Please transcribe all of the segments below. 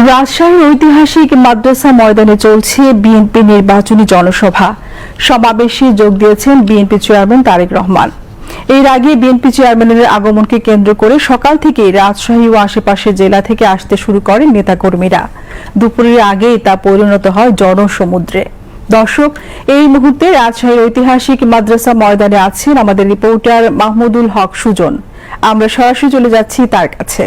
রাজশাহীর ঐতিহাসিক মাদ্রাসা ময়দানে চলছে বিএনপি নির্বাচনী জনসভা। সমাবেশে যোগ দিয়েছেন বিএনপি চেয়ারম্যান তারেক রহমান। এর আগে বিএনপি চেয়ারম্যানের আগমনকে কেন্দ্র করে সকাল থেকেই রাজশাহী ও আশেপাশের জেলা থেকে আসতে শুরু করেন নেতাকর্মীরা। দুপুরের আগেই তা পরিণত হয় জনসমুদ্রে। দর্শক, এই মুহূর্তে রাজশাহীর ঐতিহাসিক মাদ্রাসা ময়দানে আছেন আমাদের রিপোর্টার মাহমুদুল হক সুজন। আমরা সরাসরি চলে যাচ্ছি তার কাছে।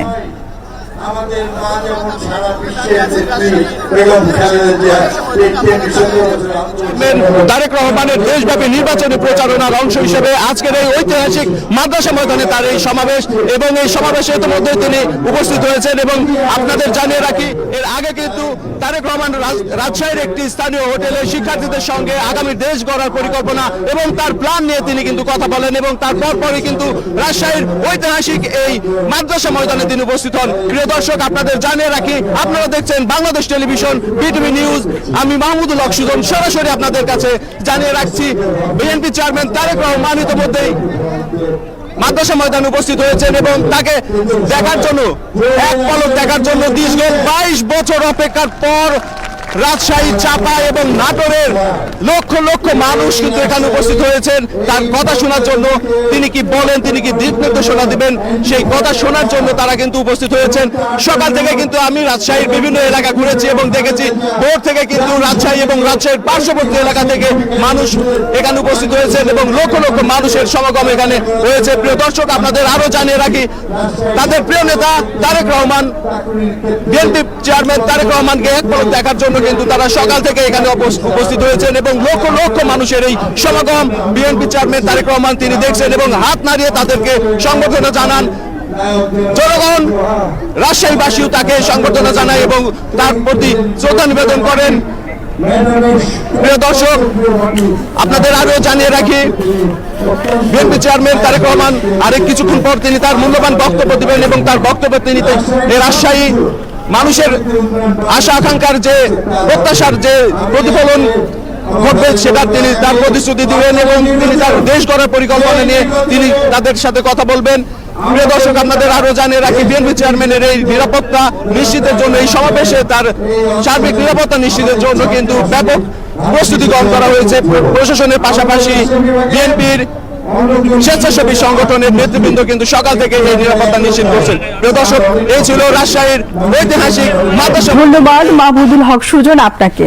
তারেক রহমানের দেশব্যাপী নির্বাচনী প্রচারণার অংশ হিসেবে আজকের এই ঐতিহাসিক মাদ্রাসা ময়দানে তার এই সমাবেশ, এবং এই সমাবেশে ইতিমধ্যে তিনি উপস্থিত হয়েছেন। এবং আপনাদের জানিয়ে রাখি, এর আগে কিন্তু তারেক রহমান রাজশাহীর একটি স্থানীয় হোটেলে শিক্ষার্থীদের সঙ্গে আগামী দেশ গড়ার পরিকল্পনা এবং তার প্ল্যান নিয়ে তিনি কিন্তু কথা বলেন, এবং তারপর পরে কিন্তু রাজশাহীর ঐতিহাসিক এই মাদ্রাসা ময়দানে তিনি উপস্থিত হন। প্রিয় দর্শক, আপনাদের জানিয়ে রাখি, আপনারা দেখছেন বাংলাদেশ টেলিভিশন বিটিভি নিউজ। আমি মাহমুদুল হক সুজন সরাসরি আপনাদের কাছে জানিয়ে রাখছি, বিএনপি চেয়ারম্যান তারেক রহমান ইতিমধ্যেই মাদ্রাসা ময়দানে উপস্থিত হয়েছেন, এবং তাকে দেখার জন্য, এক পলক দেখার জন্য দীর্ঘ 22 বছর অপেক্ষার পর রাজশাহী, চাপা এবং নাটোরের লক্ষ লক্ষ মানুষ কিন্তু এখানে উপস্থিত হয়েছেন তার কথা শোনার জন্য। তিনি কি বলেন, তিনি কি দিক নির্দেশনা দিবেন, সেই কথা শোনার জন্য তারা কিন্তু উপস্থিত হয়েছেন। সকাল থেকে কিন্তু আমি রাজশাহীর বিভিন্ন এলাকা ঘুরেছি এবং দেখেছি ভোর থেকে কিন্তু রাজশাহী এবং রাজশাহীর পার্শ্ববর্তী এলাকা থেকে মানুষ এখানে উপস্থিত হয়েছেন, এবং লক্ষ লক্ষ মানুষের সমাগম এখানে হয়েছে। প্রিয় দর্শক, আপনাদের আরো জানিয়ে রাখি, তাদের প্রিয় নেতা তারেক রহমান, বিএনপি চেয়ারম্যান তারেক রহমানকে এক পলক দেখার জন্য কিন্তু তারা সকাল থেকে এখানে উপস্থিত হয়েছেন, এবং লক্ষ লক্ষ মানুষের এই সমাগম বিএনপি চেয়ারম্যান তারেক রহমান তিনি দেখছেন এবং হাত নাড়িয়ে তাদেরকে সংবর্ধনা জানান। জনগণ, রাজশাহীবাসীও তাকে সংবর্ধনা জানায় এবং তার প্রতি শ্রদ্ধা নিবেদন করেন। প্রিয় দর্শক, আপনাদের আরো জানিয়ে রাখি, বিএনপি চেয়ারম্যান তারেক রহমান আরেক কিছুক্ষণ পর তিনি তার মূল্যবান বক্তব্য দিবেন, এবং তার বক্তব্যে তিনি রাজশাহী মানুষের আশা আকাঙ্ক্ষার যে প্রত্যাশার যে প্রতিফলন ঘটবে সেটা তিনি তার প্রতিশ্রুতি দিবেন, এবং তিনি তার দেশ গড়ার পরিকল্পনা নিয়ে তিনি তাদের সাথে কথা বলবেন। প্রিয় দর্শক, আপনাদের আরো জানিয়ে রাখি, বিএনপি চেয়ারম্যানের এই নিরাপত্তা নিশ্চিতের জন্য, এই সমাবেশে তার সার্বিক নিরাপত্তা নিশ্চিতের জন্য কিন্তু ব্যাপক প্রস্তুতি গ্রহণ করা হয়েছে। প্রশাসনের পাশাপাশি বিএনপির স্বেচ্ছাসেবী সংগঠনের নেতৃবৃন্দ কিন্তু সকাল থেকে এই নিরাপত্তা নিশ্চিত করছেন। প্রিয় দর্শক, এই ছিল রাজশাহীর ঐতিহাসিক মাদ্রাসা। ধন্যবাদ মাহমুদুল হক সুজন আপনাকে।